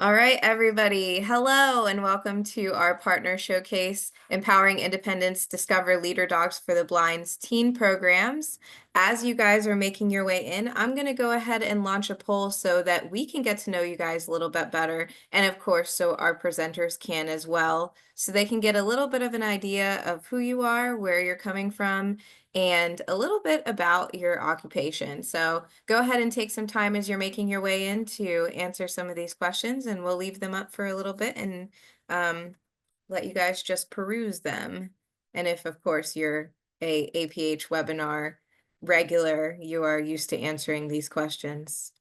All right, everybody. Hello, and welcome to our partner showcase, Empowering Independence, Discover Leader Dogs for the Blind's teen programs. As you guys are making your way in, I'm going to go ahead and launch a poll so that we can get to know you guys a little bit better. And of course, so our presenters can as well, so they can get a little bit of an idea of who you are, where you're coming from, and a little bit about your occupation. So go ahead and take some time as you're making your way in to answer some of these questions, and we'll leave them up for a little bit and let you guys just peruse them. And if, of course, you're a APH webinar regular, you are used to answering these questions.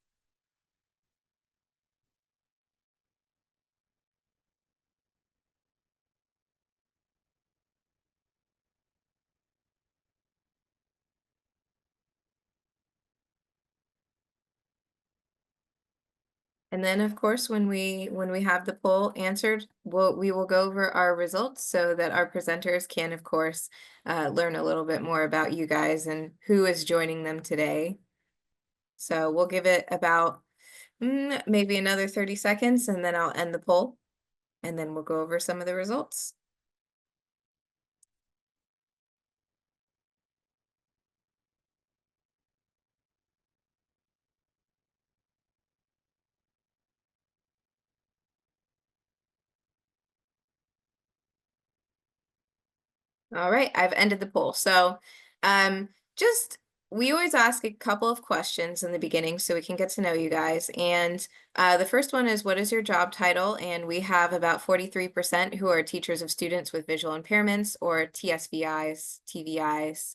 And then, of course, when we have the poll answered, we will go over our results so that our presenters can, of course, learn a little bit more about you guys and who is joining them today. So we'll give it about maybe another 30 seconds, and then I'll end the poll, and then we'll go over some of the results. All right, I've ended the poll. So, just we always ask a couple of questions in the beginning so we can get to know you guys. And the first one is, what is your job title? And we have about 43% who are teachers of students with visual impairments or TSVIs, TVIs.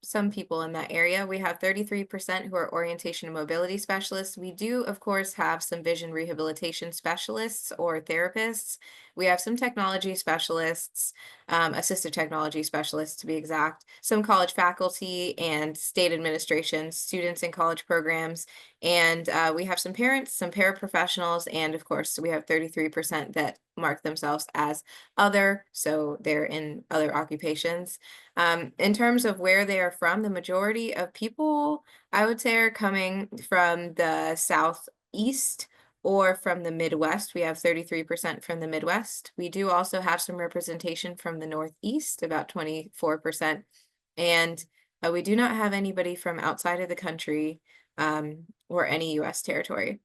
Some people in that area. We have 33% who are orientation and mobility specialists. We do, of course, have some vision rehabilitation specialists or therapists. We have some technology specialists, assistive technology specialists to be exact, some college faculty and state administration, students in college programs, and we have some parents, some paraprofessionals, and of course, we have 33% that mark themselves as other, so they're in other occupations. In terms of where they are from, the majority of people, I would say, are coming from the Southeast or from the Midwest. We have 33% from the Midwest. We do also have some representation from the Northeast, about 24%. And we do not have anybody from outside of the country or any US territory.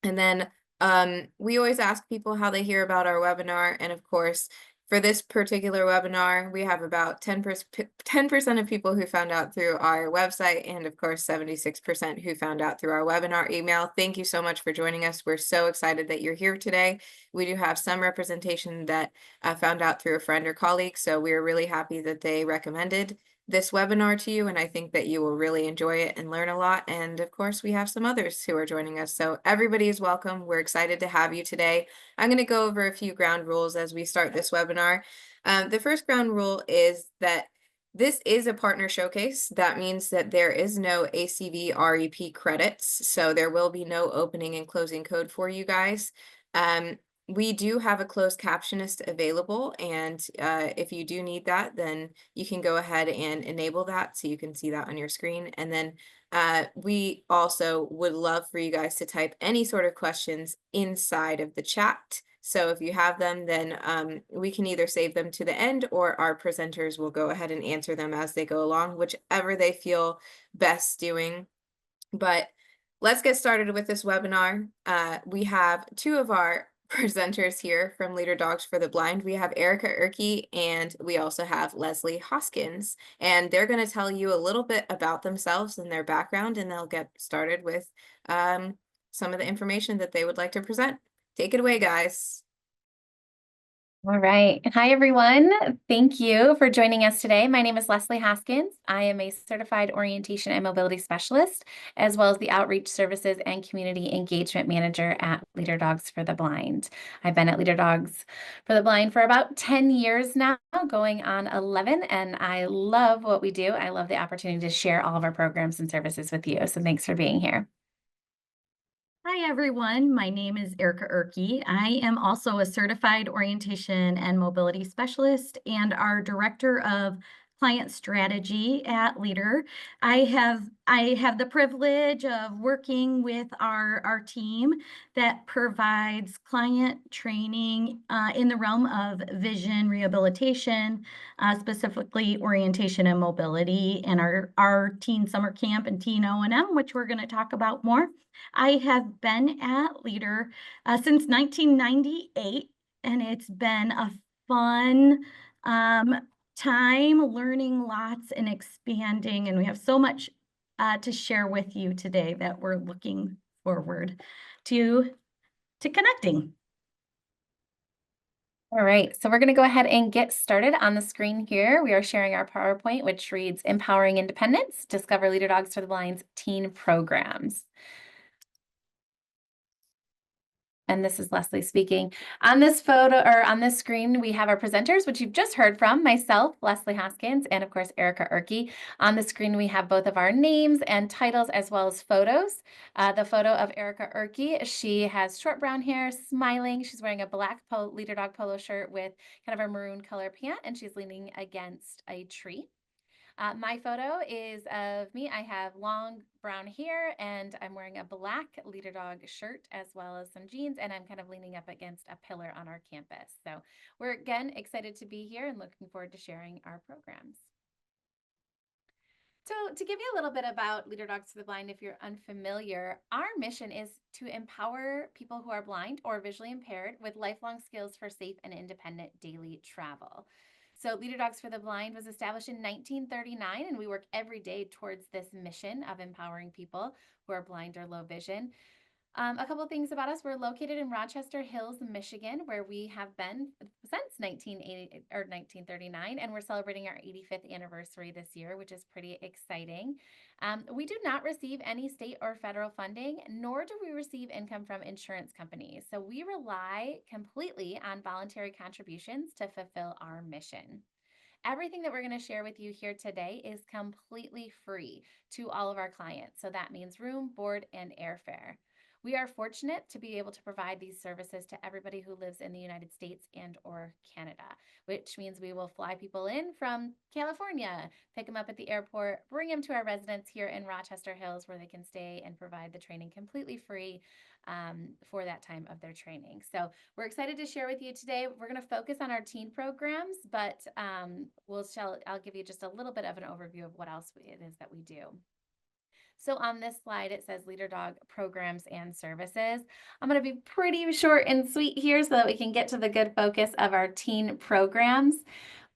And then we always ask people how they hear about our webinar. And of course, for this particular webinar, we have about 10% of people who found out through our website, and of course, 76% who found out through our webinar email. Thank you so much for joining us. We're so excited that you're here today. We do have some representation that found out through a friend or colleague, so we're really happy that they recommended this webinar to you, and I think that you will really enjoy it and learn a lot. And of course, we have some others who are joining us. So everybody is welcome. We're excited to have you today. I'm going to go over a few ground rules as we start this webinar. The first ground rule is that this is a partner showcase. That means that there is no ACV REP credits, so there will be no opening and closing code for you guys. We do have a closed captionist available, and if you do need that, then you can go ahead and enable that so you can see that on your screen. And then we also would love for you guys to type any sort of questions inside of the chat. So if you have them, then we can either save them to the end, or our presenters will go ahead and answer them as they go along, whichever they feel best doing. But let's get started with this webinar. We have two of our presenters here from Leader Dogs for the Blind. We have Erica Erke, and we also have Leslie Hoskins, and they're going to tell you a little bit about themselves and their background, and they'll get started with some of the information that they would like to present. Take it away, guys. All right. Hi, everyone. Thank you for joining us today. My name is Leslie Hoskins. I am a certified orientation and mobility specialist, as well as the outreach services and community engagement manager at Leader Dogs for the Blind. I've been at Leader Dogs for the Blind for about 10 years now, going on 11, and I love what we do. I love the opportunity to share all of our programs and services with you. So thanks for being here. Hi, everyone. My name is Erica Erke. I am also a certified orientation and mobility specialist and our director of client strategy at Leader. I have the privilege of working with our team that provides client training in the realm of vision rehabilitation, specifically orientation and mobility, and our teen summer camp and teen O&M, which we're going to talk about more. I have been at Leader since 1998, and it's been a fun time learning lots and expanding, and we have so much to share with you today that we're looking forward to connecting. All right, so we're going to go ahead and get started. On the screen here, we are sharing our PowerPoint, which reads Empowering Independence, Discover Leader Dogs for the Blind's Teen Programs. And this is Leslie speaking. On this photo, or on this screen, we have our presenters, which you've just heard from, myself, Leslie Haskins, and of course, Erica Erke. On the screen, we have both of our names and titles, as well as photos. The photo of Erica Erke, she has short brown hair, smiling. She's wearing a black Leader Dog polo shirt with kind of a maroon color pant, and she's leaning against a tree. My photo is of me. I have long brown hair and I'm wearing a black Leader Dog shirt as well as some jeans, and I'm kind of leaning up against a pillar on our campus. So we're again excited to be here and looking forward to sharing our programs. So to give you a little bit about Leader Dogs for the Blind, if you're unfamiliar, our mission is to empower people who are blind or visually impaired with lifelong skills for safe and independent daily travel. So Leader Dogs for the Blind was established in 1939, and we work every day towards this mission of empowering people who are blind or low vision. A couple of things about us. We're located in Rochester Hills, Michigan, where we have been since 1939, and we're celebrating our 85th anniversary this year, which is pretty exciting. We do not receive any state or federal funding, nor do we receive income from insurance companies. So we rely completely on voluntary contributions to fulfill our mission. Everything that we're going to share with you here today is completely free to all of our clients. So that means room, board, and airfare. We are fortunate to be able to provide these services to everybody who lives in the United States and or Canada, which means we will fly people in from California, pick them up at the airport, bring them to our residence here in Rochester Hills where they can stay and provide the training completely free for that time of their training. So we're excited to share with you today. We're going to focus on our teen programs, but I'll give you just a little bit of an overview of what else it is that we do. So on this slide, it says Leader Dog Programs and Services. I'm going to be pretty short and sweet here so that we can get to the good focus of our teen programs.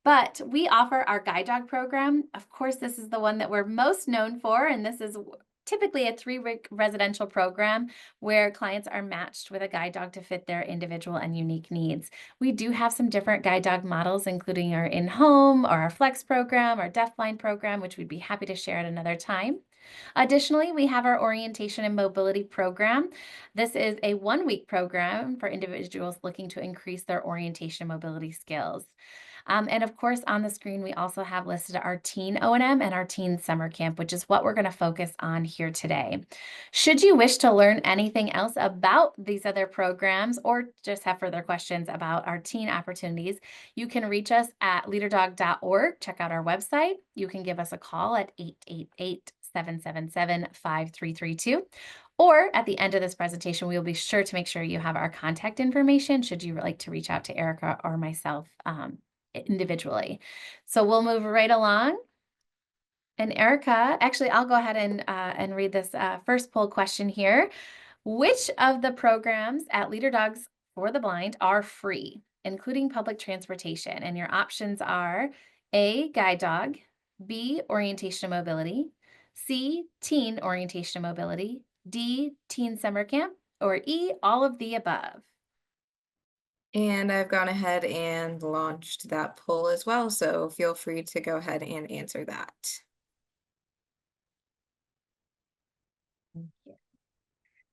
But we offer our Guide Dog program. Of course, this is the one that we're most known for, and this is typically a 3-week residential program where clients are matched with a guide dog to fit their individual and unique needs. We do have some different guide dog models, including our in-home or our flex program, our deafblind program, which we'd be happy to share at another time. Additionally, we have our orientation and mobility program. This is a 1-week program for individuals looking to increase their orientation and mobility skills. And of course, on the screen, we also have listed our teen O&M and our teen summer camp, which is what we're going to focus on here today. Should you wish to learn anything else about these other programs or just have further questions about our teen opportunities, you can reach us at leaderdog.org. Check out our website. You can give us a call at 888-777-5332. Or at the end of this presentation, we will be sure to make sure you have our contact information should you like to reach out to Erica or myself individually. So we'll move right along. And Erica, actually, I'll go ahead and read this first poll question here. Which of the programs at Leader Dogs for the Blind are free, including public transportation? And your options are A, guide dog, B, orientation and mobility, C, teen orientation and mobility, D, teen summer camp, or E, all of the above. And I've gone ahead and launched that poll as well, so feel free to go ahead and answer that.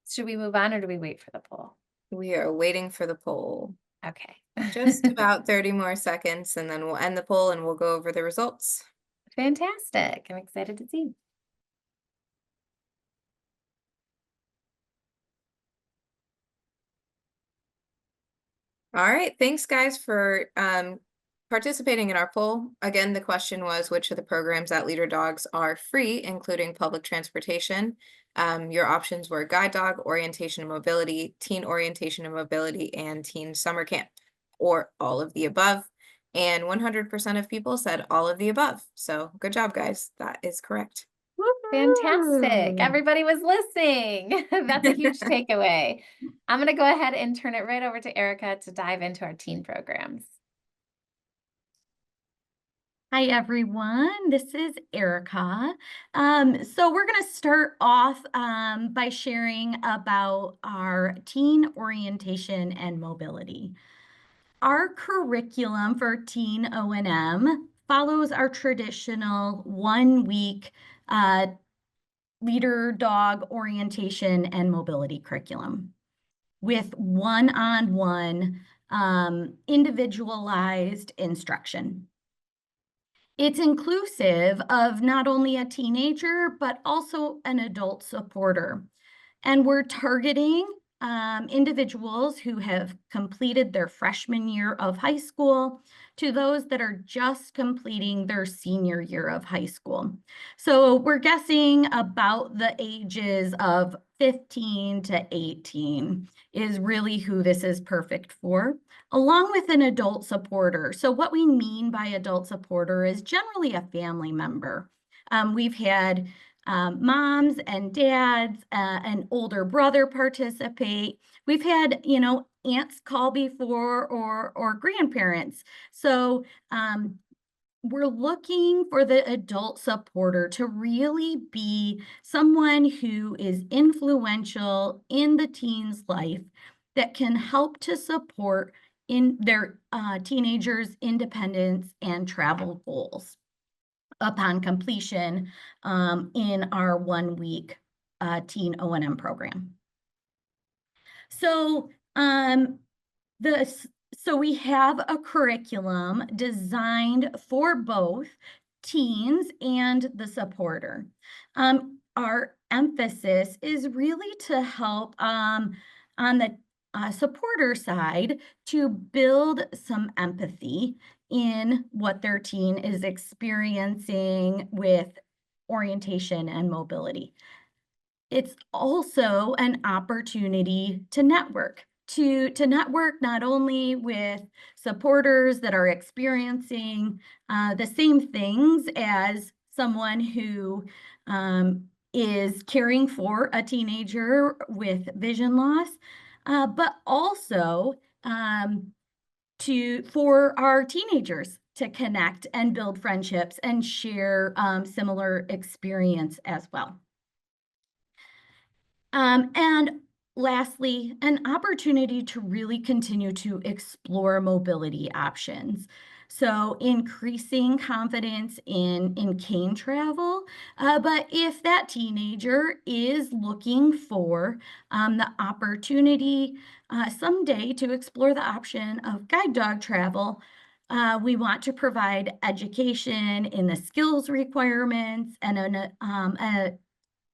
Should we move on or do we wait for the poll? We are waiting for the poll. Okay. Just about 30 more seconds, and then we'll end the poll and we'll go over the results. Fantastic. I'm excited to see. All right, thanks guys for participating in our poll, again, the question was which of the programs at Leader Dogs are free, including public transportation. Your options were guide dog, orientation and mobility, teen orientation and mobility, and teen summer camp, or all of the above. And 100% of people said all of the above. So good job, guys. That is correct. Fantastic. Everybody was listening. That's a huge takeaway. I'm going to go ahead and turn it right over to Erica to dive into our teen programs. Hi, everyone. This is Erica. So we're going to start off by sharing about our teen orientation and mobility. Our curriculum for teen O&M follows our traditional 1-week Leader Dog orientation and mobility curriculum with one-on-one individualized instruction. It's inclusive of not only a teenager, but also an adult supporter. And we're targeting individuals who have completed their freshman year of high school to those that are just completing their senior year of high school. So we're guessing about the ages of 15 to 18 is really who this is perfect for, along with an adult supporter. So what we mean by adult supporter is generally a family member. We've had moms and dads, an older brother participate. We've had, aunts call before or grandparents. So we're looking for the adult supporter to really be someone who is influential in the teen's life that can help to support in their teenagers' independence and travel goals upon completion in our 1-week teen O&M program. So we have a curriculum designed for both teens and the supporter. Our emphasis is really to help on the supporter side to build some empathy in what their teen is experiencing with orientation and mobility. It's also an opportunity to network, to network not only with supporters that are experiencing the same things as someone who is caring for a teenager with vision loss, but also for our teenagers to connect and build friendships and share similar experience as well. And lastly, an opportunity to really continue to explore mobility options. So increasing confidence in cane travel, but if that teenager is looking for the opportunity someday to explore the option of guide dog travel, we want to provide education in the skills requirements and an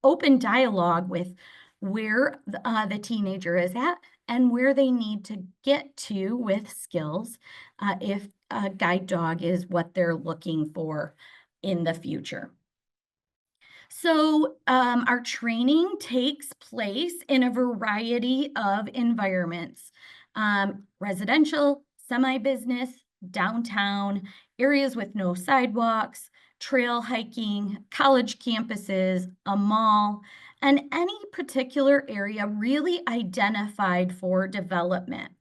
open dialogue with where the teenager is at and where they need to get to with skills if a guide dog is what they're looking for in the future. So our training takes place in a variety of environments, residential, semi-business, downtown, areas with no sidewalks, trail hiking, college campuses, a mall, and any particular area really identified for development.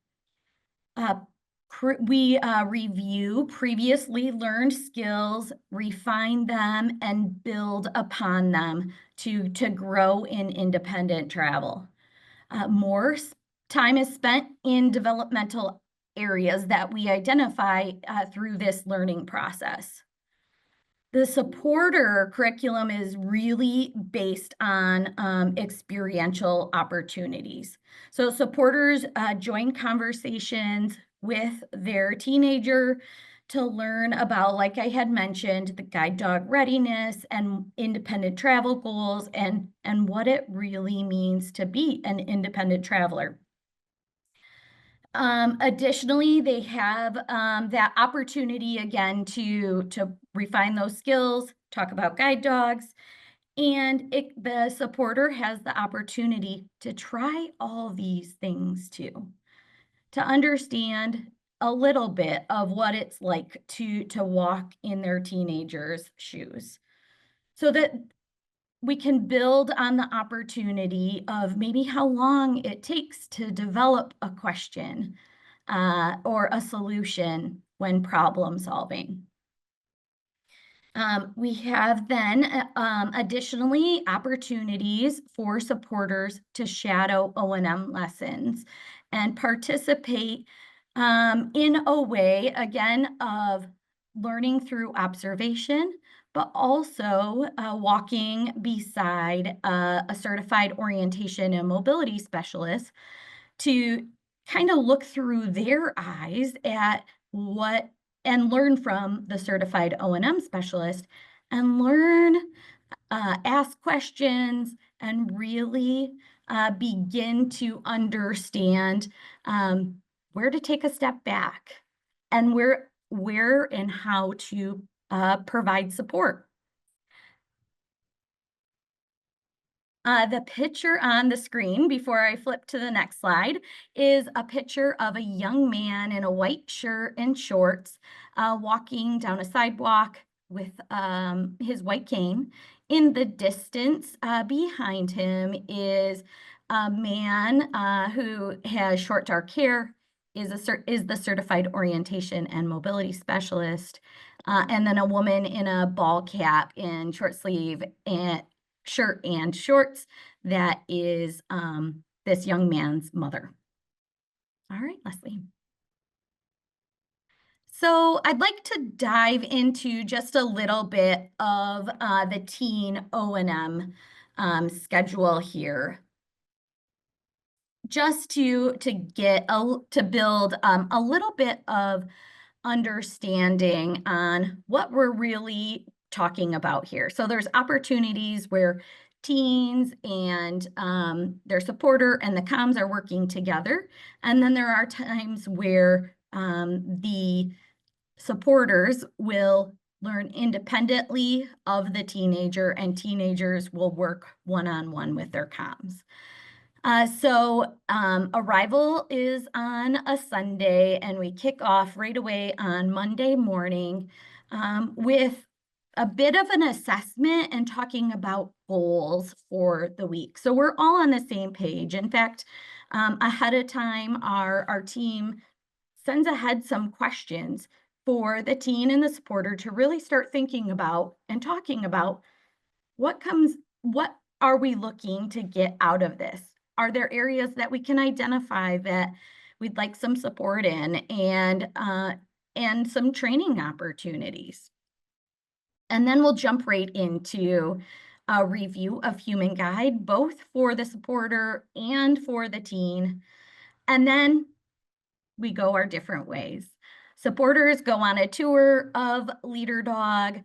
We review previously learned skills, refine them, and build upon them to grow in independent travel. More time is spent in developmental areas that we identify through this learning process. The supporter curriculum is really based on experiential opportunities. So supporters join conversations with their teenager to learn about, like I had mentioned, the guide dog readiness and independent travel goals and what it really means to be an independent traveler. Additionally, they have that opportunity again to refine those skills, talk about guide dogs, and the supporter has the opportunity to try all these things too, to understand a little bit of what it's like to walk in their teenager's shoes, so that we can build on the opportunity of maybe how long it takes to develop a question or a solution when problem solving. We have then additionally opportunities for supporters to shadow O&M lessons and participate in a way, again, of learning through observation, but also walking beside a certified orientation and mobility specialist to kind of look through their eyes at what and learn from the certified O&M specialist and learn, ask questions, and really begin to understand where to take a step back and where and how to provide support. The picture on the screen before I flip to the next slide is a picture of a young man in a white shirt and shorts walking down a sidewalk with his white cane. In the distance behind him is a man who has short dark hair, is the certified orientation and mobility specialist, and then a woman in a ball cap and short sleeve and shirt and shorts that is this young man's mother. All right, Leslie. So I'd like to dive into just a little bit of the teen O&M schedule here, just to build a little bit of understanding on what we're really talking about here. So there's opportunities where teens and their supporter and the comms are working together. And then there are times where the supporters will learn independently of the teenager and teenagers will work one-on-one with their comms. Arrival is on a Sunday and we kick off right away on Monday morning with a bit of an assessment and talking about goals for the week. So we're all on the same page. In fact, ahead of time, our team sends ahead some questions for the teen and the supporter to really start thinking about and talking about what are we looking to get out of this? Are there areas that we can identify that we'd like some support in and some training opportunities? And then we'll jump right into a review of Human Guide, both for the supporter and for the teen. And then we go our different ways. Supporters go on a tour of Leader Dog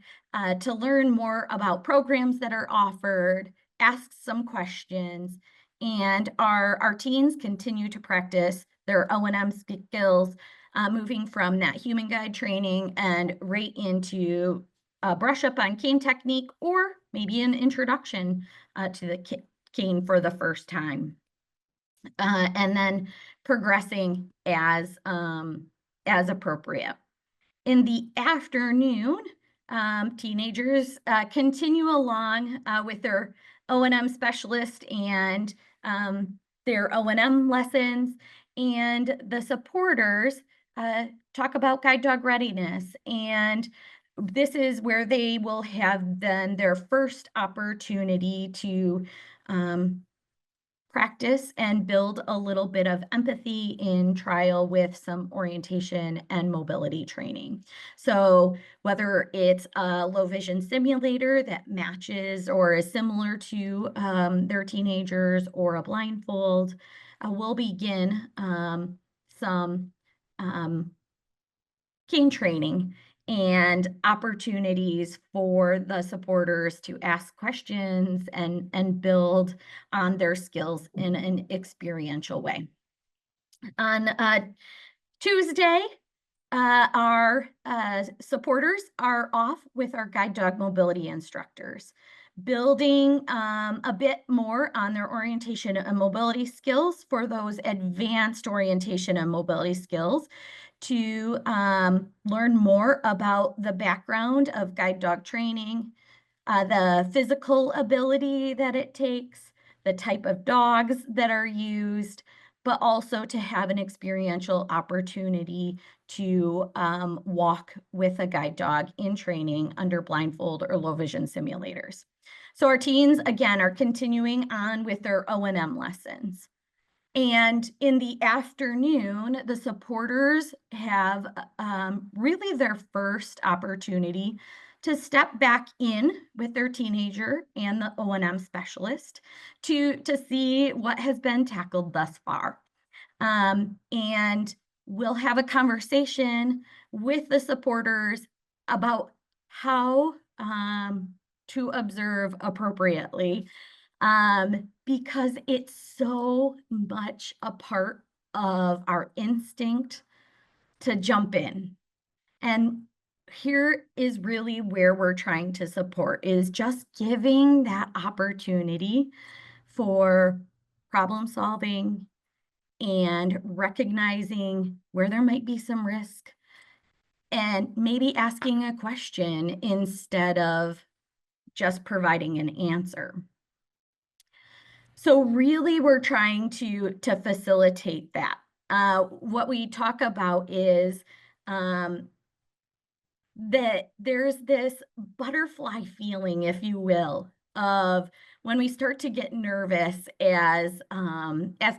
to learn more about programs that are offered, ask some questions, and our teens continue to practice their O&M skills, moving from that Human Guide training and right into a brush up on cane technique, or maybe an introduction to the cane for the first time. And then progressing as appropriate. In the afternoon, teenagers continue along with their O&M specialist and their O&M lessons, and the supporters talk about guide dog readiness, and this is where they will have then their first opportunity to practice and build a little bit of empathy in trial with some orientation and mobility training. So whether it's a low vision simulator that matches or is similar to their teenagers, or a blindfold, we'll begin some cane training and opportunities for the supporters to ask questions and build on their skills in an experiential way. On Tuesday, our supporters are off with our guide dog mobility instructors, building a bit more on their orientation and mobility skills for those advanced orientation and mobility skills, to learn more about the background of guide dog training, the physical ability that it takes, the type of dogs that are used, but also to have an experiential opportunity to walk with a guide dog in training under blindfold or low vision simulators. So our teens, again, are continuing on with their O&M lessons. And in the afternoon, the supporters have really their first opportunity to step back in with their teenager and the O&M specialist to see what has been tackled thus far. And we'll have a conversation with the supporters about how to observe appropriately, because it's so much a part of our instinct to jump in. And here is really where we're trying to support, is just giving that opportunity for problem solving and recognizing where there might be some risk, and maybe asking a question instead of just providing an answer. So really, we're trying to facilitate that. What we talk about is that there's this butterfly feeling, if you will, of when we start to get nervous as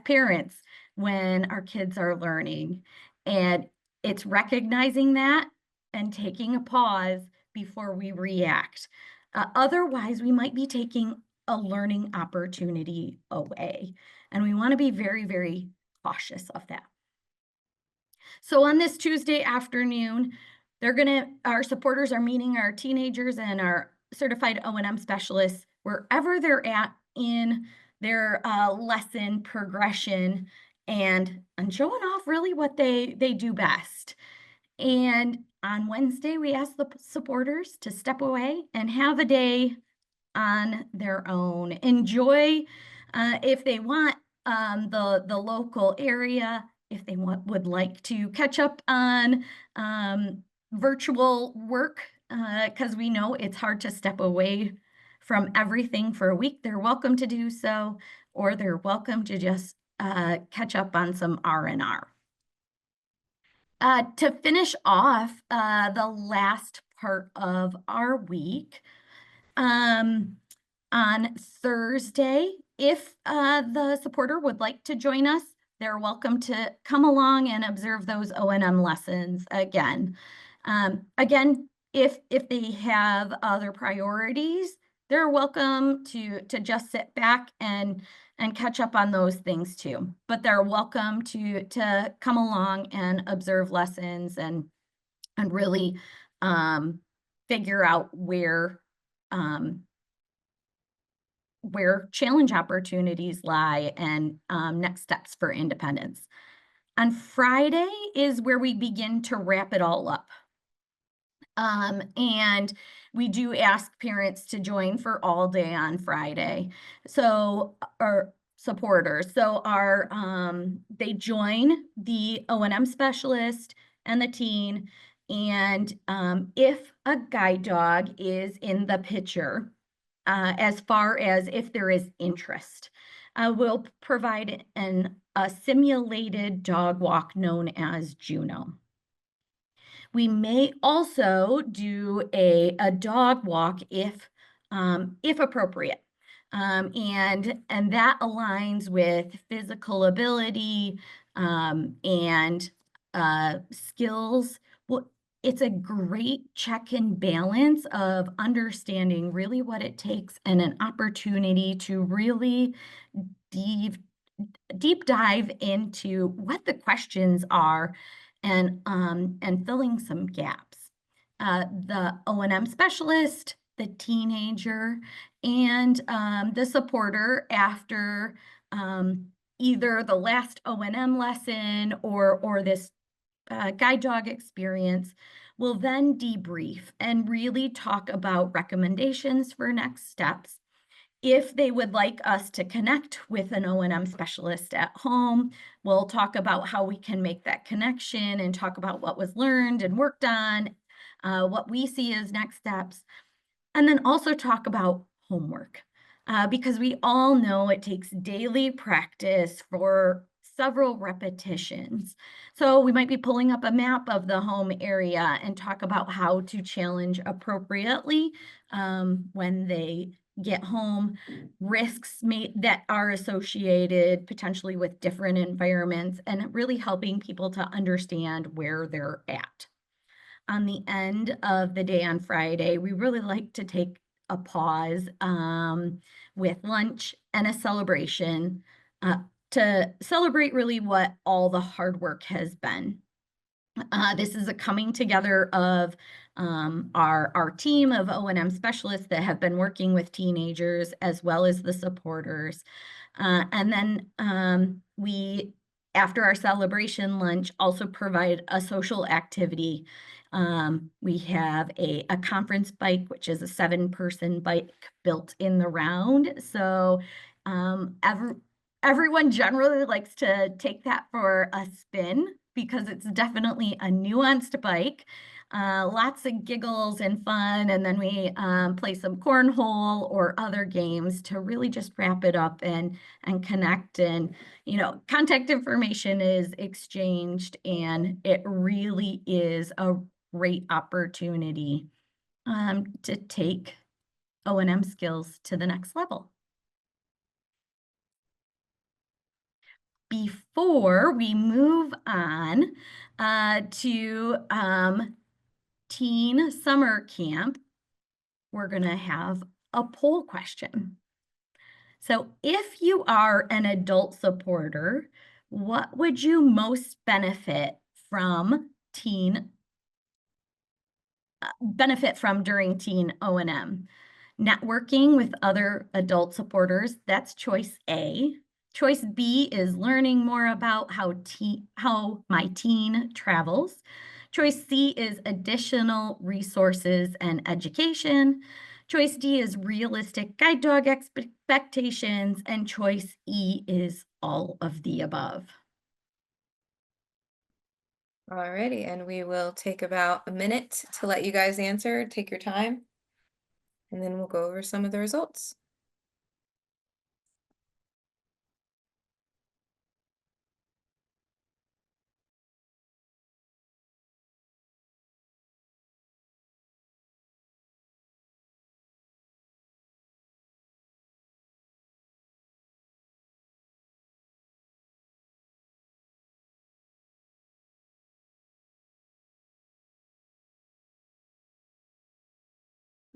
parents when our kids are learning, and it's recognizing that and taking a pause before we react. Otherwise, we might be taking a learning opportunity away, and we want to be very, very cautious of that. So on this Tuesday afternoon, our supporters are meeting our teenagers and our certified O&M specialists wherever they're at in their lesson progression, and showing off really what they do best. And on Wednesday, we ask the supporters to step away and have a day on their own. Enjoy, if they want, the local area. If they would like to catch up on virtual work, because we know it's hard to step away from everything for a week, they're welcome to do so, or they're welcome to just catch up on some R&R. To finish off the last part of our week, on Thursday, if the supporter would like to join us, they're welcome to come along and observe those O&M lessons again. Again, if they have other priorities, they're welcome to just sit back and catch up on those things too. But they're welcome to come along and observe lessons and really figure out where challenge opportunities lie and next steps for independence. On Friday is where we begin to wrap it all up. And we do ask parents to join for all day on Friday. So our supporters, they join the O&M specialist and the teen. And if a guide dog is in the picture, as far as if there is interest, we'll provide a simulated dog walk known as Juno. We may also do a dog walk if appropriate, and that aligns with physical ability and skills. Well, it's a great check and balance of understanding really what it takes and an opportunity to really deep dive into what the questions are and filling some gaps. The O&M specialist, the teenager, and the supporter, after either the last O&M lesson or this guide dog experience, we'll then debrief and really talk about recommendations for next steps. If they would like us to connect with an O&M specialist at home, we'll talk about how we can make that connection and talk about what was learned and worked on, what we see as next steps, and then also talk about homework. Because we all know it takes daily practice for several repetitions. So we might be pulling up a map of the home area and talk about how to challenge appropriately when they get home, risks that are associated potentially with different environments, and really helping people to understand where they're at. On the end of the day on Friday, we really like to take a pause with lunch and a celebration to celebrate really what all the hard work has been. This is a coming together of our team of O&M specialists that have been working with teenagers as well as the supporters. And then we, after our celebration lunch, also provide a social activity. We have a conference bike, which is a 7-person bike built in the round. So everyone generally likes to take that for a spin because it's definitely a nuanced bike. Lots of giggles and fun, and then we play some cornhole or other games to really just wrap it up and connect. And contact information is exchanged, and it really is a great opportunity to take O&M skills to the next level. Before we move on to teen summer camp, we're going to have a poll question. So if you are an adult supporter, what would you most benefit from during teen O&M? Networking with other adult supporters, that's choice A. Choice B is learning more about how my teen travels. Choice C is additional resources and education. Choice D is realistic guide dog expectations. And choice E is all of the above. Alrighty, and we will take about a minute to let you guys answer. Take your time, and then we'll go over some of the results.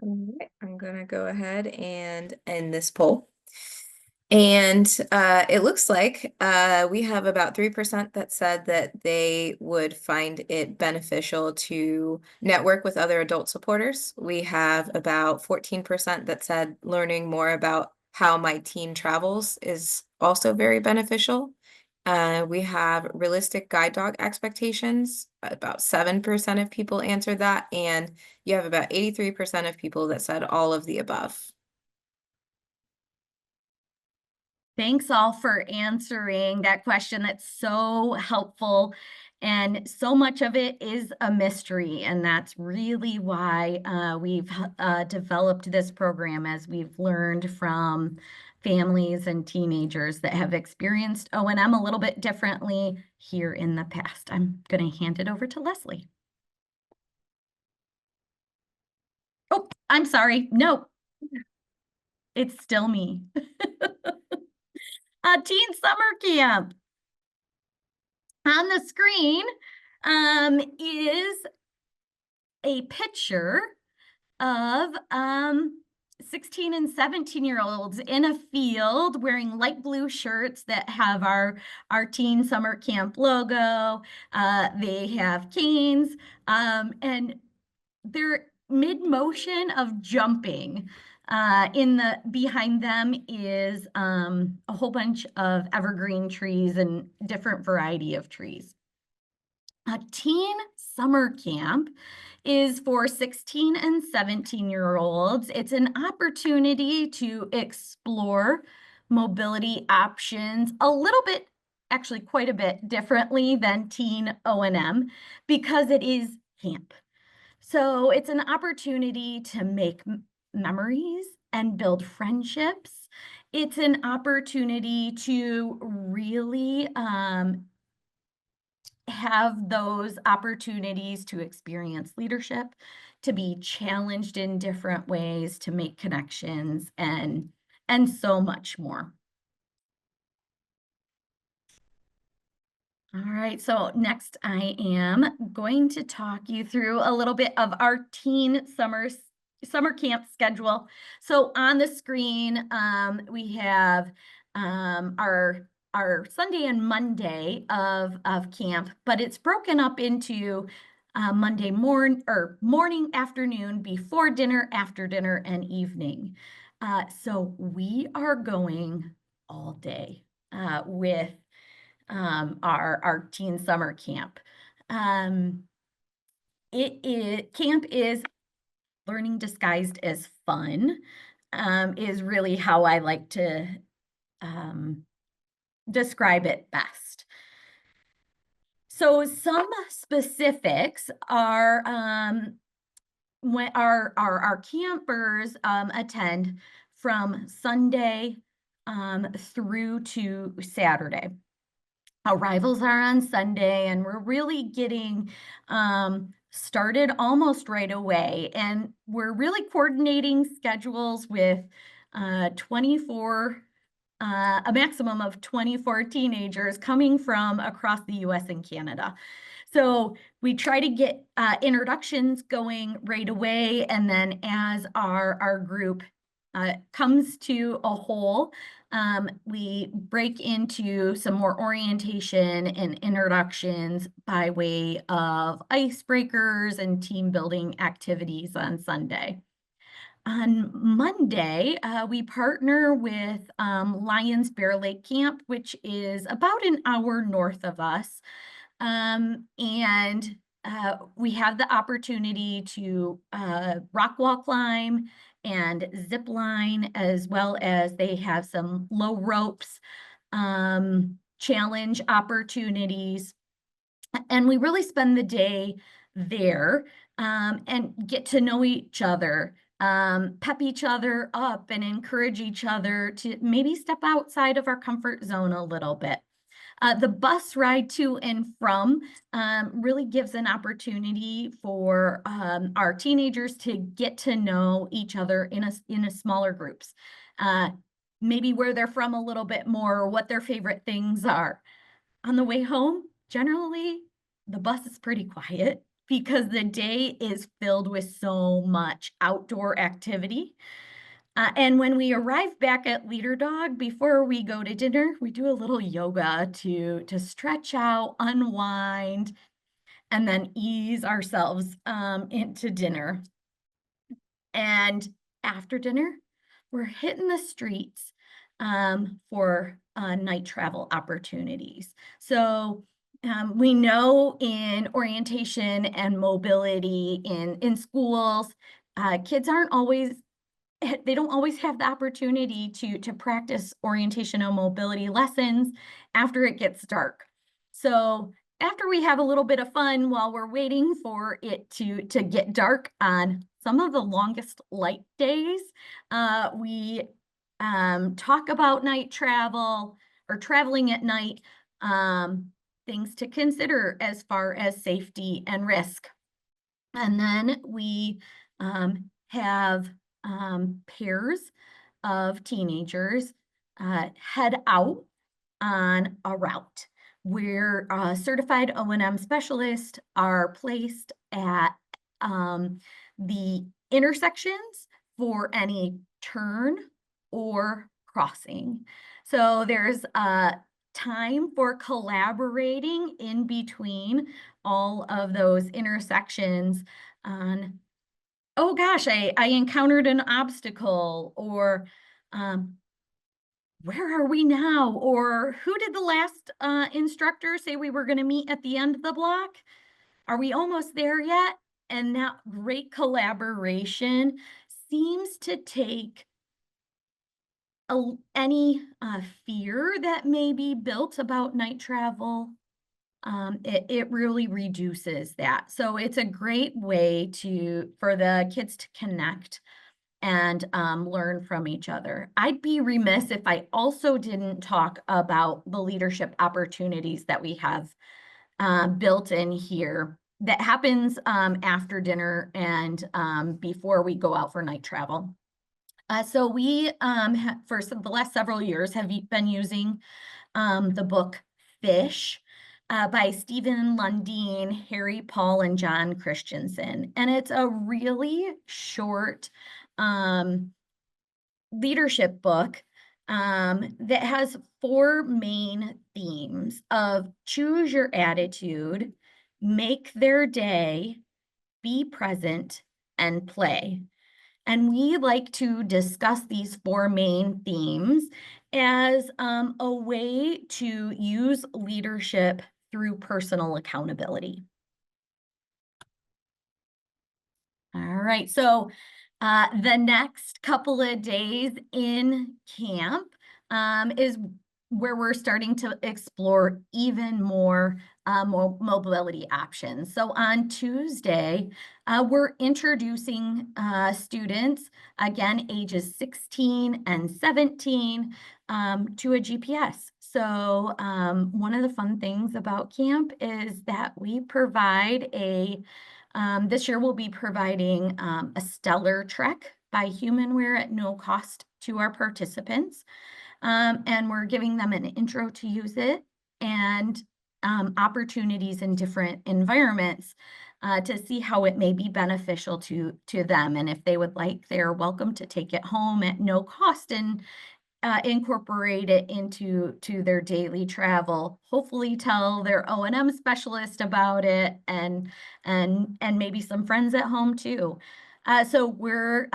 All right, I'm gonna go ahead and end this poll. And it looks like we have about 3% that said that they would find it beneficial to network with other adult supporters. We have about 14% that said learning more about how my teen travels is also very beneficial. We have realistic guide dog expectations. About 7% of people answered that, and you have about 83% of people that said all of the above. Thanks all for answering that question. That's so helpful. And so much of it is a mystery. And that's really why we've developed this program, as we've learned from families and teenagers that have experienced O&M a little bit differently here in the past. I'm going to hand it over to Leslie. Oh, I'm sorry. No, it's still me. Teen summer camp. On the screen is a picture of 16 and 17-year-olds in a field wearing light blue shirts that have our teen summer camp logo. They have canes and they're mid-motion of jumping. Behind them is a whole bunch of evergreen trees and different variety of trees. A teen summer camp is for 16 and 17-year-olds. It's an opportunity to explore mobility options a little bit, actually quite a bit differently than teen O&M because it is camp. So it's an opportunity to make memories and build friendships. It's an opportunity to really have those opportunities to experience leadership, to be challenged in different ways, to make connections, and so much more. All right, so next I am going to talk you through a little bit of our teen summer camp schedule. So on the screen, we have our Sunday and Monday of camp, but it's broken up into Monday morning, afternoon, before dinner, after dinner, and evening. So we are going all day with our teen summer camp. Camp is learning disguised as fun, is really how I like to describe it best. So some specifics are when our campers attend from Sunday through to Saturday. Arrivals are on Sunday, and we're really getting started almost right away. And we're really coordinating schedules with a maximum of 24 teenagers coming from across the US and Canada. So we try to get introductions going right away, and then as our group comes to a whole, we break into some more orientation and introductions by way of icebreakers and team building activities on Sunday. On Monday, we partner with Lions Bear Lake Camp, which is about an hour north of us. We have the opportunity to rock wall climb and zip line, as well as they have some low ropes challenge opportunities. And we really spend the day there and get to know each other, pep each other up, and encourage each other to maybe step outside of our comfort zone a little bit. The bus ride to and from really gives an opportunity for our teenagers to get to know each other in a smaller groups, maybe where they're from a little bit more, or what their favorite things are. On the way home, generally, the bus is pretty quiet because the day is filled with so much outdoor activity. And when we arrive back at Leader Dog, before we go to dinner, we do a little yoga to stretch out, unwind, and then ease ourselves into dinner. And after dinner, we're hitting the streets for night travel opportunities. So we know in orientation and mobility in schools, kids they don't always have the opportunity to practice orientation and mobility lessons after it gets dark. So after we have a little bit of fun while we're waiting for it to get dark on some of the longest light days, we talk about night travel or traveling at night, things to consider as far as safety and risk. And then we have pairs of teenagers head out on a route where certified O&M specialists are placed at the intersections for any turn or crossing. So there's time for collaborating in between all of those intersections on oh gosh, I encountered an obstacle, or where are we now? Or who did the last instructor say we were going to meet at the end of the block? Are we almost there yet? And that great collaboration seems to take any fear that may be built about night travel. It really reduces that. So it's a great way for the kids to connect and learn from each other. I'd be remiss if I also didn't talk about the leadership opportunities that we have built in here that happens after dinner and before we go out for night travel. So we, for the last several years, have been using the book Fish by Stephen Lundeen, Harry Paul, and John Christensen. And it's a really short leadership book that has 4 main themes of choose your attitude, make their day, be present, and play. And we like to discuss these 4 main themes as a way to use leadership through personal accountability. All right, so the next couple of days in camp is where we're starting to explore even more mobility options. So on Tuesday, we're introducing students, again, ages 16 and 17, to a GPS. So one of the fun things about camp is that we provide this year we'll be providing a Stellar Trek by Humanware at no cost to our participants. And we're giving them an intro to use it and opportunities in different environments to see how it may be beneficial to them. And if they would like, they're welcome to take it home at no cost and incorporate it into their daily travel. Hopefully tell their O&M specialist about it and maybe some friends at home too. So we're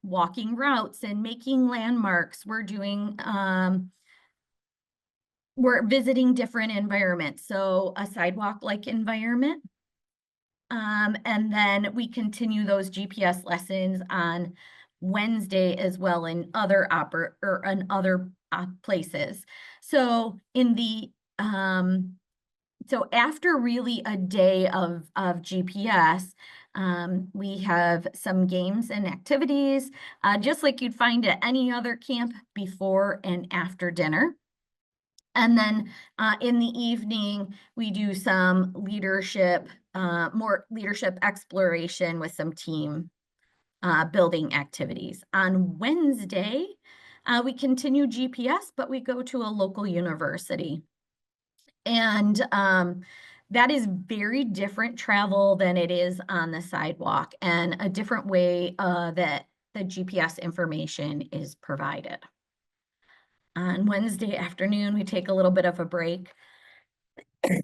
walking routes and making landmarks. We're doing we're visiting different environments. So a sidewalk-like environment. And then we continue those GPS lessons on Wednesday as well in other places. So in the so after really a day of GPS, we have some games and activities, just like you'd find at any other camp before and after dinner. And then in the evening, we do some leadership, more leadership exploration with some team building activities. On Wednesday, we continue GPS, but we go to a local university. And that is very different travel than it is on the sidewalk and a different way that the GPS information is provided. On Wednesday afternoon, we take a little bit of a break,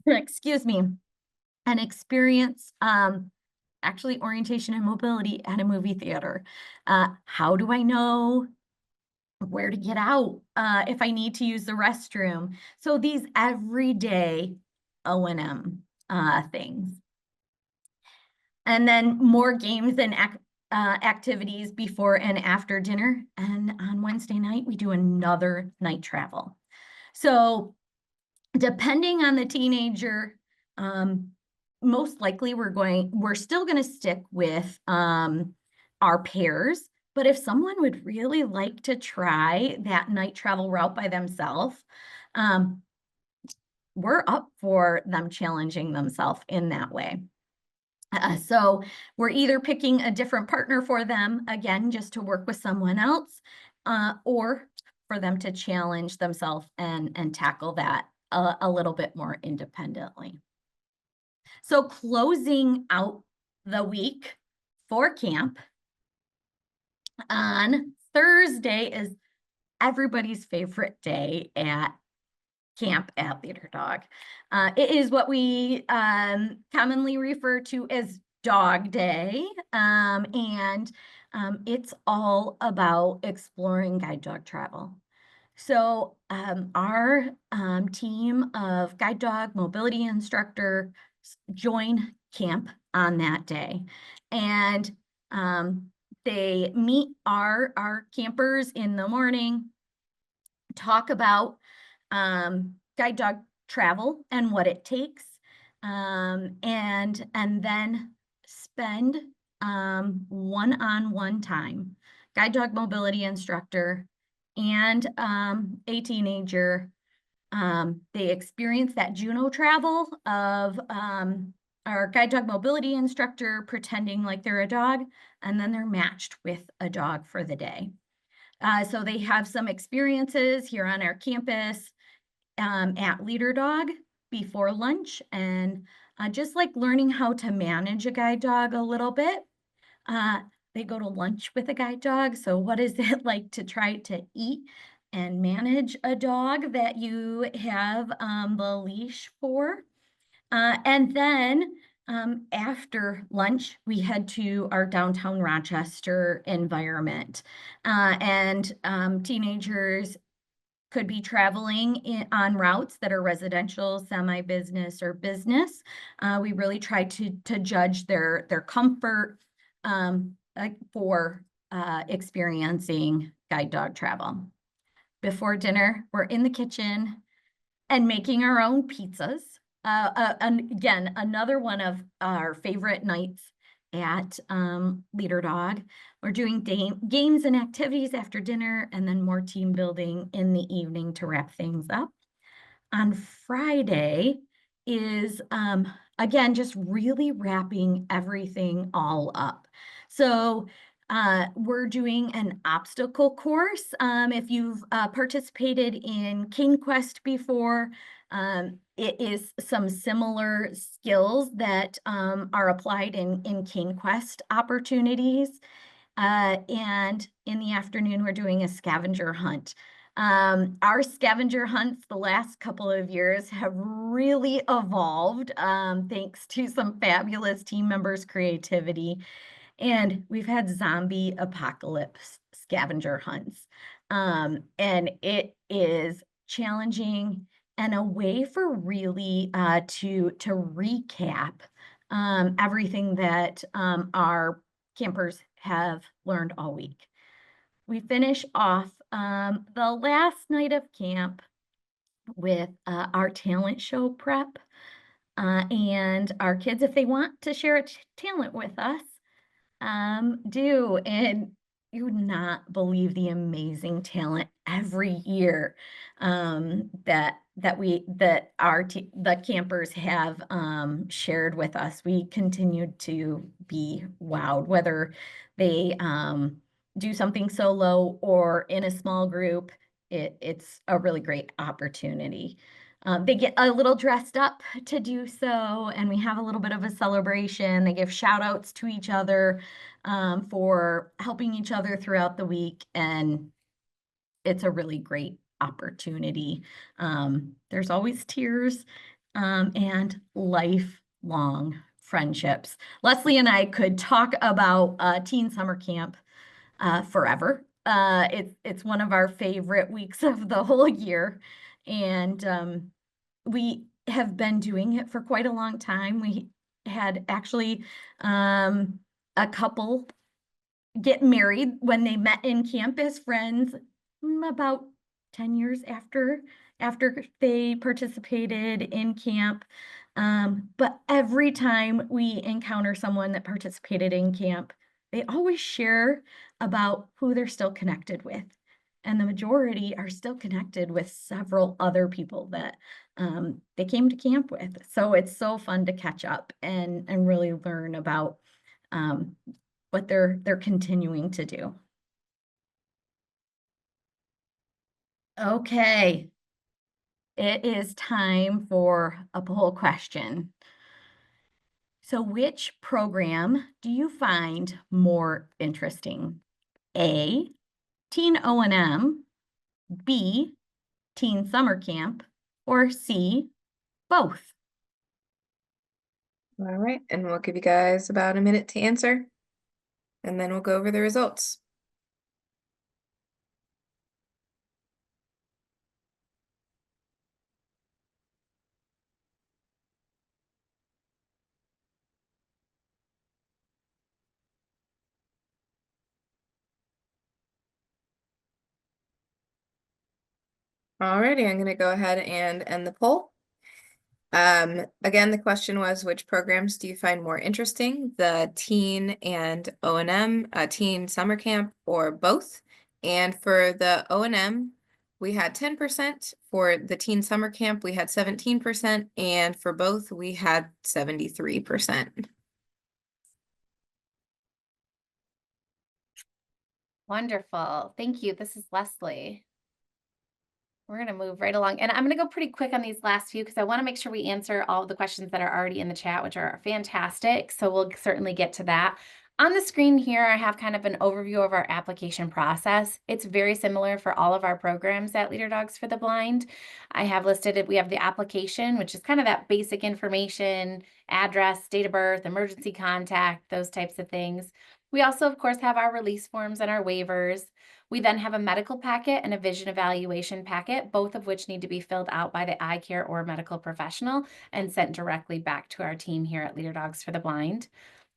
excuse me, and experience actually orientation and mobility at a movie theater. How do I know where to get out if I need to use the restroom? So these everyday O&M things. And then more games and activities before and after dinner. And on Wednesday night, we do another night travel. So depending on the teenager, most likely we're still going to stick with our pairs. But if someone would really like to try that night travel route by themselves, we're up for them challenging themselves in that way. So we're either picking a different partner for them, again, just to work with someone else, or for them to challenge themselves and tackle that a little bit more independently. So closing out the week for camp, on Thursday is everybody's favorite day at camp at Leader Dog. It is what we commonly refer to as Dog Day, and it's all about exploring guide dog travel. So our team of guide dog mobility instructor join camp on that day, and they meet our campers in the morning, talk about guide dog travel and what it takes, and then spend one-on-one time, guide dog mobility instructor and a teenager. They experience that Juno travel of our guide dog mobility instructor pretending like they're a dog, and then they're matched with a dog for the day. So they have some experiences here on our campus at Leader Dog before lunch, and just like learning how to manage a guide dog a little bit. They go to lunch with a guide dog. So what is it like to try to eat and manage a dog that you have the leash for? And then after lunch, we head to our downtown Rochester environment. And teenagers could be traveling on routes that are residential, semi-business, or business. We really try to judge their comfort for experiencing guide dog travel. Before dinner, we're in the kitchen and making our own pizzas. And again, another one of our favorite nights at Leader Dog. We're doing games and activities after dinner, and then more team building in the evening to wrap things up. On Friday is, again, just really wrapping everything all up. So we're doing an obstacle course. If you've participated in Cane Quest before, it is some similar skills that are applied in Cane Quest opportunities. And in the afternoon, we're doing a scavenger hunt. Our scavenger hunts the last couple of years have really evolved thanks to some fabulous team members' creativity. And we've had zombie apocalypse scavenger hunts. And it is challenging and a way for really to recap everything that our campers have learned all week. We finish off the last night of camp with our talent show prep. And our kids, if they want to share a talent with us, do. And you would not believe the amazing talent every year that the campers have shared with us. We continue to be wowed, whether they do something solo or in a small group. It's a really great opportunity. They get a little dressed up to do so, and we have a little bit of a celebration. They give shout outs to each other for helping each other throughout the week, and it's a really great opportunity. There's always tears and lifelong friendships. Leslie and I could talk about teen summer camp forever. It's one of our favorite weeks of the whole year, and we have been doing it for quite a long time. We had actually a couple get married when they met in camp as friends about 10 years after they participated in camp. But every time we encounter someone that participated in camp, they always share about who they're still connected with. And the majority are still connected with several other people that they came to camp with. So it's so fun to catch up and really learn about what they're continuing to do. Okay, it is time for a poll question. So which program do you find more interesting? A, Teen O&M, B, Teen Summer Camp, or C, both? All right, and we'll give you guys about a minute to answer, and then we'll go over the results. Alrighty, I'm going to go ahead and end the poll. Again, the question was, which programs do you find more interesting, the teen and O&M, teen summer camp, or both? And for the O&M, we had 10%. For the teen summer camp, we had 17%. And for both, we had 73%. Wonderful. Thank you. This is Leslie. We're going to move right along. And I'm going to go pretty quick on these last few because I want to make sure we answer all of the questions that are already in the chat, which are fantastic. So we'll certainly get to that. On the screen here, I have kind of an overview of our application process. It's very similar for all of our programs at Leader Dogs for the Blind. I have listed it. We have the application, which is kind of that basic information, address, date of birth, emergency contact, those types of things. We also, of course, have our release forms and our waivers. We then have a medical packet and a vision evaluation packet, both of which need to be filled out by the eye care or medical professional and sent directly back to our team here at Leader Dogs for the Blind.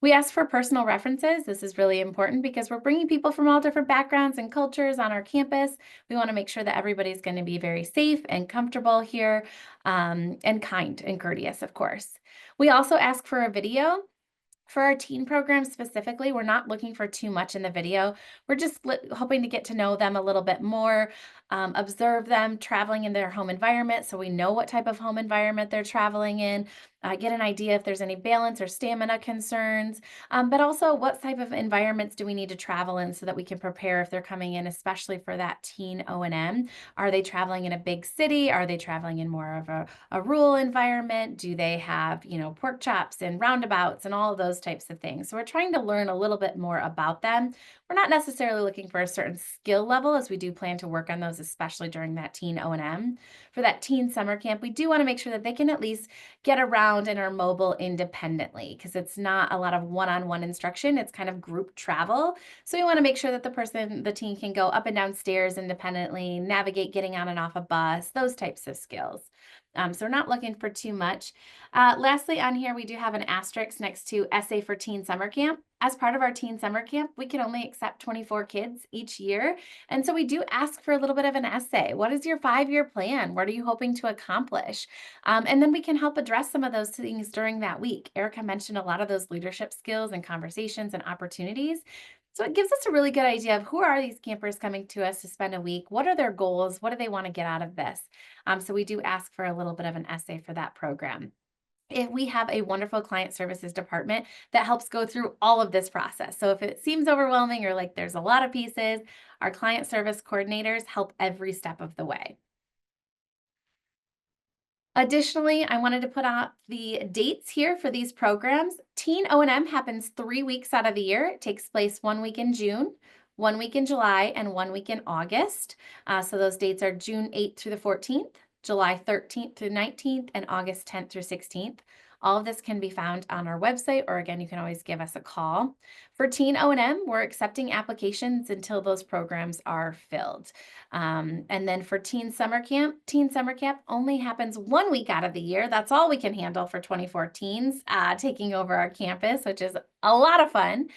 We ask for personal references. This is really important because we're bringing people from all different backgrounds and cultures on our campus. We want to make sure that everybody's going to be very safe and comfortable here, and kind and courteous, of course. We also ask for a video. For our teen program specifically, we're not looking for too much in the video. We're just hoping to get to know them a little bit more, observe them traveling in their home environment so we know what type of home environment they're traveling in, get an idea if there's any balance or stamina concerns, but also what type of environments do we need to travel in so that we can prepare if they're coming in, especially for that teen O&M. Are they traveling in a big city? Are they traveling in more of a rural environment? Do they have, pork chops and roundabouts and all of those types of things? So we're trying to learn a little bit more about them. We're not necessarily looking for a certain skill level, as we do plan to work on those, especially during that teen O&M. For that teen summer camp, we do want to make sure that they can at least get around and are mobile independently, because it's not a lot of one-on-one instruction. It's kind of group travel. So we want to make sure that the teen can go up and down stairs independently, navigate getting on and off a bus, those types of skills. So we're not looking for too much. Lastly, on here, we do have an asterisk next to essay for teen summer camp. As part of our teen summer camp, we can only accept 24 kids each year. And so we do ask for a little bit of an essay. What is your 5-year plan? What are you hoping to accomplish? And then we can help address some of those things during that week. Erica mentioned a lot of those leadership skills and conversations and opportunities. So it gives us a really good idea of who are these campers coming to us to spend a week? What are their goals? What do they want to get out of this? So we do ask for a little bit of an essay for that program. We have a wonderful client services department that helps go through all of this process. So if it seems overwhelming or like there's a lot of pieces, our client service coordinators help every step of the way. Additionally, I wanted to put out the dates here for these programs. Teen O&M happens 3 weeks out of the year. It takes place 1 week in June, 1 week in July, and 1 week in August. So those dates are June 8th through the 14th, July 13th through 19th, and August 10th through 16th. All of this can be found on our website, or again, you can always give us a call. For Teen O&M, we're accepting applications until those programs are filled. And then for Teen Summer Camp only happens 1 week out of the year. That's all we can handle for 24 teens taking over our campus, which is a lot of fun.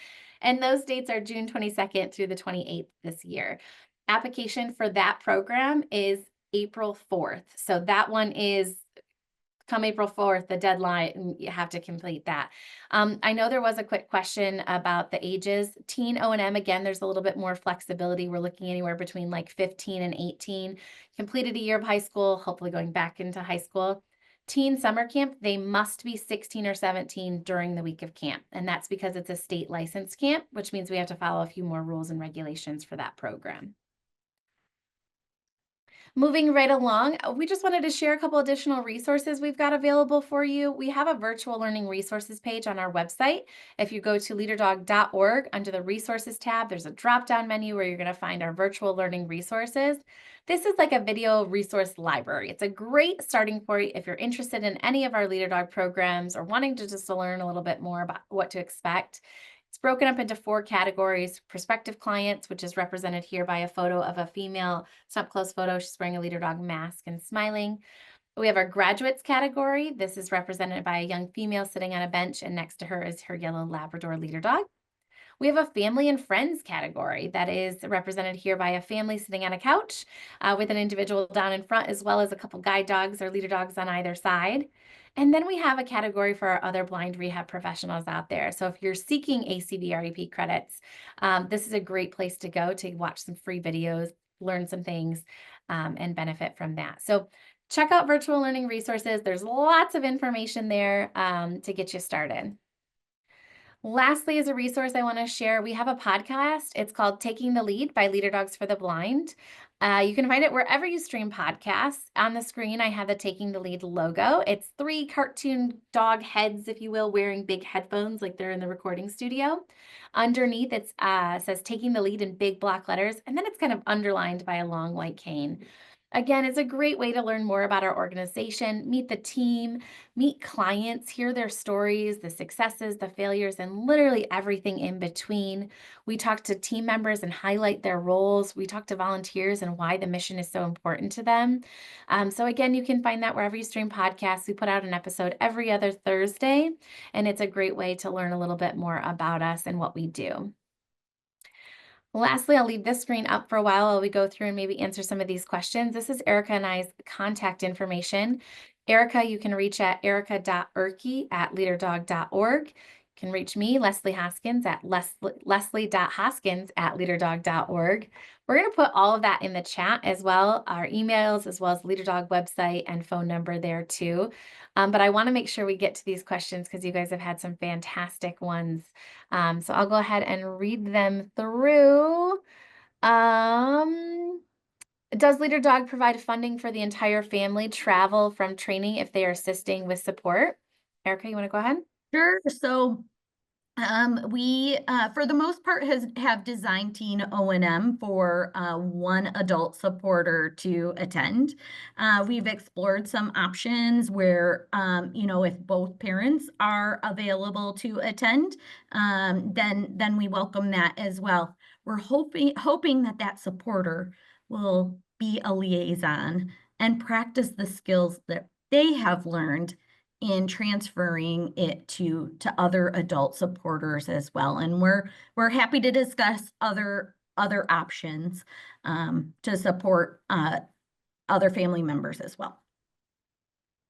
And those dates are June 22nd through the 28th this year. Application for that program is April 4th. So that one is come April 4th, the deadline, and you have to complete that. I know there was a quick question about the ages. Teen O&M, again, there's a little bit more flexibility. We're looking anywhere between like 15 and 18. Completed a year of high school, hopefully going back into high school. Teen summer camp, they must be 16 or 17 during the week of camp. And that's because it's a state licensed camp, which means we have to follow a few more rules and regulations for that program. Moving right along, we just wanted to share a couple additional resources we've got available for you. We have a virtual learning resources page on our website. If you go to leaderdog.org under the resources tab, there's a drop-down menu where you're going to find our virtual learning resources. This is like a video resource library. It's a great starting point if you're interested in any of our LeaderDog programs or wanting to just learn a little bit more about what to expect. It's broken up into 4 categories: prospective clients, which is represented here by a photo of a female, it's up close photo. She's wearing a LeaderDog mask and smiling. We have our graduates category. This is represented by a young female sitting on a bench, and next to her is her yellow Labrador LeaderDog. We have a family and friends category that is represented here by a family sitting on a couch with an individual down in front, as well as a couple guide dogs or leader dogs on either side. And then we have a category for our other blind rehab professionals out there. So if you're seeking ACVREP credits, this is a great place to go to watch some free videos, learn some things, and benefit from that. So check out virtual learning resources. There's lots of information there to get you started. Lastly, as a resource I want to share, we have a podcast. It's called Taking the Lead by Leader Dogs for the Blind. You can find it wherever you stream podcasts. On the screen, I have the Taking the Lead logo. It's 3 cartoon dog heads, if you will, wearing big headphones like they're in the recording studio. Underneath, it says Taking the Lead in big block letters, and then it's kind of underlined by a long white cane. Again, it's a great way to learn more about our organization, meet the team, meet clients, hear their stories, the successes, the failures, and literally everything in between. We talk to team members and highlight their roles. We talk to volunteers and why the mission is so important to them. So again, you can find that wherever you stream podcasts. We put out an episode every other Thursday, and it's a great way to learn a little bit more about us and what we do. Lastly, I'll leave this screen up for a while we go through and maybe answer some of these questions. This is Erica and I's contact information. Erica, you can reach at erica.erke@leaderdog.org. You can reach me, Leslie Hoskins, at leslie.hoskins@leaderdog.org. We're going to put all of that in the chat as well, our emails, as well as LeaderDog website and phone number there too. But I want to make sure we get to these questions because you guys have had some fantastic ones. So I'll go ahead and read them through. Does LeaderDog provide funding for the entire family travel from training if they are assisting with support? Erica, you want to go ahead? Sure. So we, for the most part, have designed teen O&M for one adult supporter to attend. We've explored some options where, if both parents are available to attend, then we welcome that as well. We're hoping that supporter will be a liaison and practice the skills that they have learned in transferring it to other adult supporters as well. And we're happy to discuss other options to support other family members as well.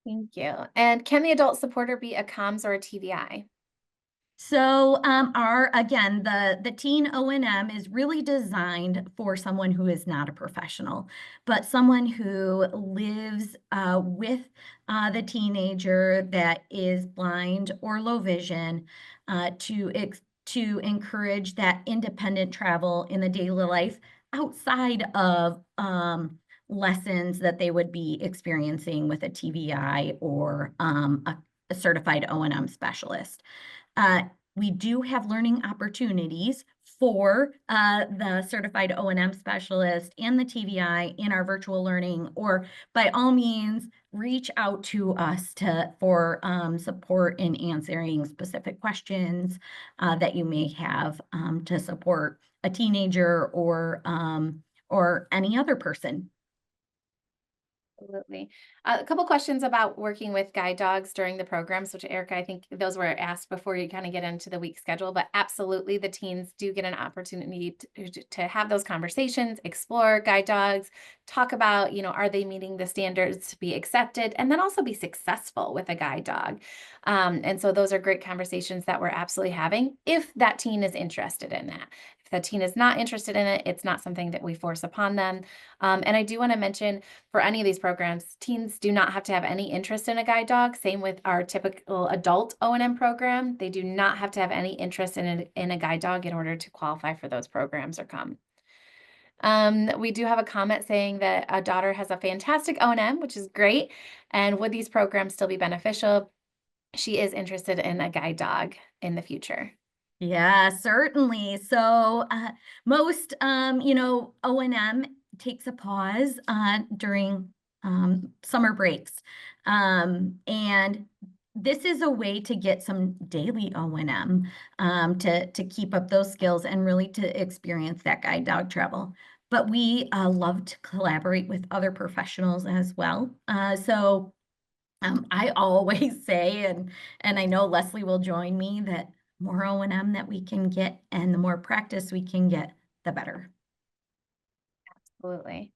Thank you. And can the adult supporter be a COMS or a TVI? So again, the teen O&M is really designed for someone who is not a professional, but someone who lives with the teenager that is blind or low vision to encourage that independent travel in the daily life outside of lessons that they would be experiencing with a TVI or a certified O&M specialist. We do have learning opportunities for the certified O&M specialist and the TVI in our virtual learning, or by all means, reach out to us for support in answering specific questions that you may have to support a teenager or any other person. Absolutely. A couple questions about working with guide dogs during the programs, which Erica, I think those were asked before you kind of get into the week schedule, but absolutely the teens do get an opportunity to have those conversations, explore guide dogs, talk about, are they meeting the standards to be accepted, and then also be successful with a guide dog. And so those are great conversations that we're absolutely having if that teen is interested in that. If the teen is not interested in it, it's not something that we force upon them. And I do want to mention for any of these programs, teens do not have to have any interest in a guide dog. Same with our typical adult O&M program. They do not have to have any interest in a guide dog in order to qualify for those programs or come. We do have a comment saying that a daughter has a fantastic O&M, which is great. And would these programs still be beneficial? She is interested in a guide dog in the future. Yeah, certainly. So most, O&M takes a pause during summer breaks. And this is a way to get some daily O&M to keep up those skills and really to experience that guide dog travel. But we love to collaborate with other professionals as well. So I always say, and I know Leslie will join me, that more O&M that we can get and the more practice we can get, the better. Absolutely.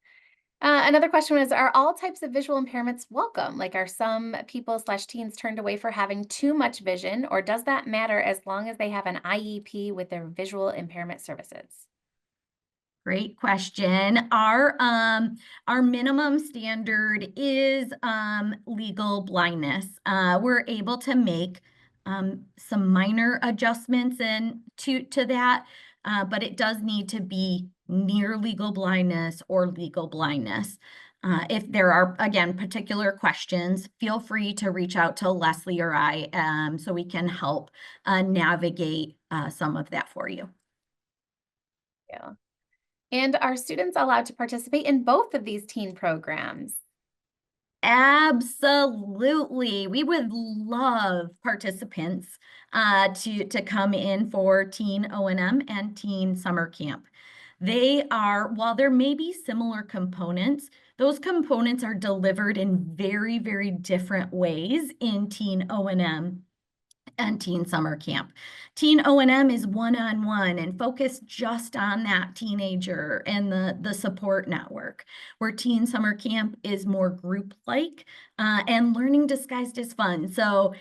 Another question was, are all types of visual impairments welcome? Like, are some people/teens turned away for having too much vision, or does that matter as long as they have an IEP with their visual impairment services? Great question. Our minimum standard is legal blindness. We're able to make some minor adjustments to that, but it does need to be near legal blindness or legal blindness. If there are, again, particular questions, feel free to reach out to Leslie or I so we can help navigate some of that for you. Yeah. And are students allowed to participate in both of these teen programs? Absolutely. We would love participants to come in for Teen O&M and Teen Summer Camp. They are, while there may be similar components, those components are delivered in very, very different ways in Teen O&M and Teen Summer Camp. Teen O&M is one-on-one and focused just on that teenager and the support network, where Teen Summer Camp is more group-like and learning disguised as fun. So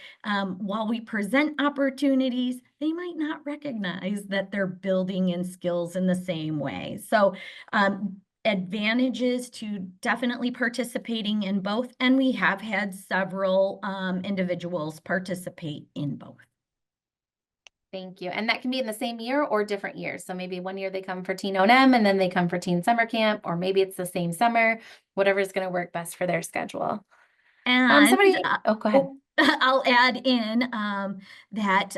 while we present opportunities, they might not recognize that they're building in skills in the same way. So advantages to definitely participating in both, and we have had several individuals participate in both. Thank you. And that can be in the same year or different years. So maybe one year they come for Teen O&M and then they come for Teen Summer Camp, or maybe it's the same summer, whatever is going to work best for their schedule. And Oh, go ahead. I'll add in that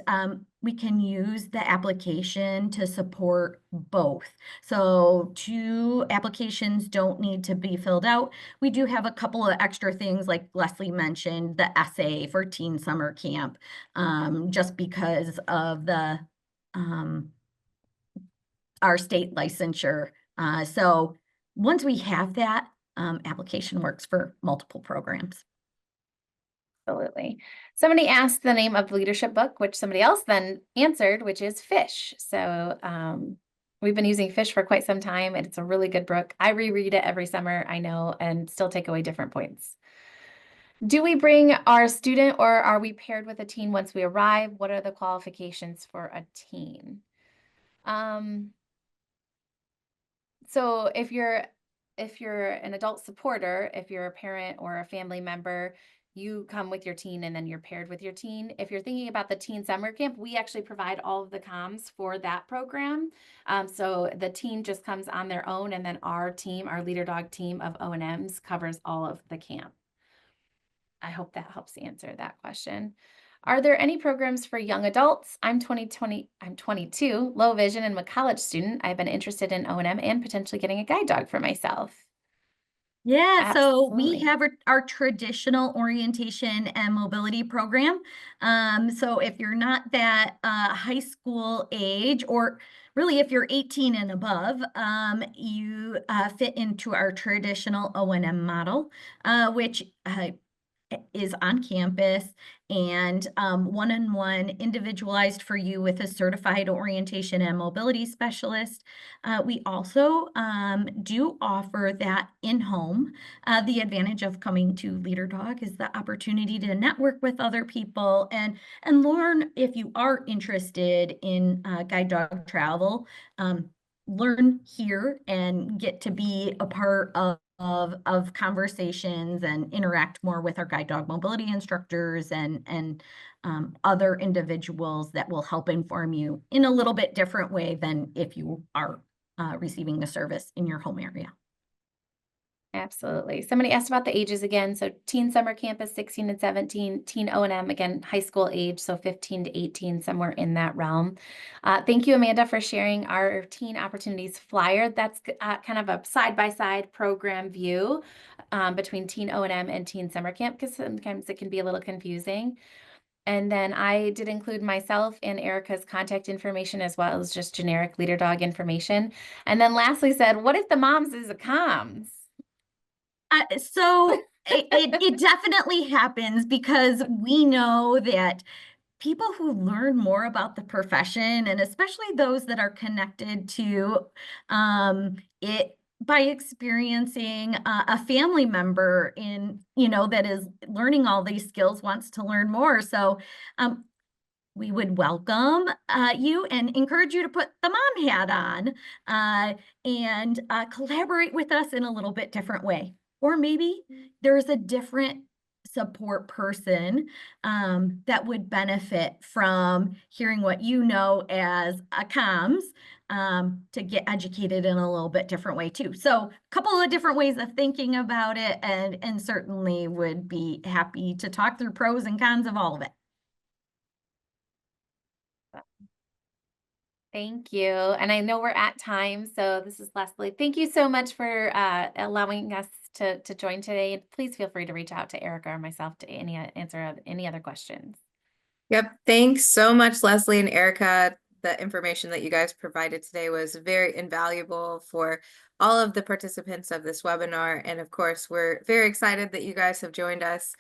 we can use the application to support both. So 2 applications don't need to be filled out. We do have a couple of extra things, like Leslie mentioned, the essay for Teen Summer Camp, just because of the our state licensure. So once we have that, application works for multiple programs. Absolutely. Somebody asked the name of the leadership book, which somebody else then answered, which is Fish. So we've been using Fish for quite some time, and it's a really good book. I reread it every summer, I know, and still take away different points. Do we bring our student, or are we paired with a teen once we arrive? What are the qualifications for a teen? So if you're an adult supporter, if you're a parent or a family member, you come with your teen and then you're paired with your teen. If you're thinking about the Teen Summer Camp, we actually provide all of the comms for that program. So the teen just comes on their own, and then our team, our Leader Dog team of O&Ms, covers all of the camp. I hope that helps answer that question. Are there any programs for young adults? I'm 22, low vision, and I'm a college student. I've been interested in O&M and potentially getting a guide dog for myself. Yeah, so we Absolutely. have our traditional orientation and mobility program. So if you're not that high school age, or really if you're 18 and above, you fit into our traditional O&M model, which is on campus and one-on-one individualized for you with a certified orientation and mobility specialist. We also do offer that in-home. The advantage of coming to Leader Dog is the opportunity to network with other people and learn. If you are interested in guide dog travel, learn here and get to be a part of conversations and interact more with our guide dog mobility instructors and other individuals that will help inform you in a little bit different way than if you are receiving the service in your home area. Absolutely. Somebody asked about the ages again. So teen summer camp is 16 and 17, teen O&M, again, high school age, so 15 to 18, somewhere in that realm. Thank you, Amanda, for sharing our teen opportunities flyer. That's kind of a side-by-side program view between teen O&M and teen summer camp, because sometimes it can be a little confusing. And then I did include myself and Erica's contact information, as well as just generic Leader Dog information. And then lastly said, what if the mom's is a comms? So it definitely happens, because we know that people who learn more about the profession, and especially those that are connected to it by experiencing a family member that is learning all these skills, wants to learn more. So we would welcome you and encourage you to put the mom hat on and collaborate with us in a little bit different way. Or maybe there's a different support person that would benefit from hearing what you know as a comms to get educated in a little bit different way too. So a couple of different ways of thinking about it, and certainly would be happy to talk through pros and cons of all of it. Thank you. And I know we're at time, so this is Leslie. Thank you so much for allowing us to join today. And please feel free to reach out to Erica or myself to answer any other questions. Yep. Thanks so much, Leslie and Erica. The information that you guys provided today was very invaluable for all of the participants of this webinar. And of course, we're very excited that you guys have joined us.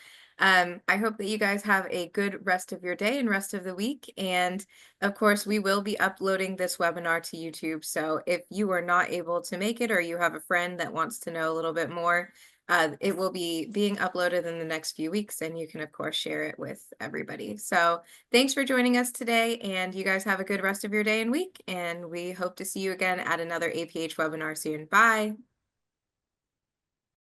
I hope that you guys have a good rest of your day and rest of the week. And of course, we will be uploading this webinar to YouTube. So if you are not able to make it, or you have a friend that wants to know a little bit more, it will be being uploaded in the next few weeks, and you can, of course, share it with everybody. So thanks for joining us today, and you guys have a good rest of your day and week, and we hope to see you again at another APH webinar soon. Bye.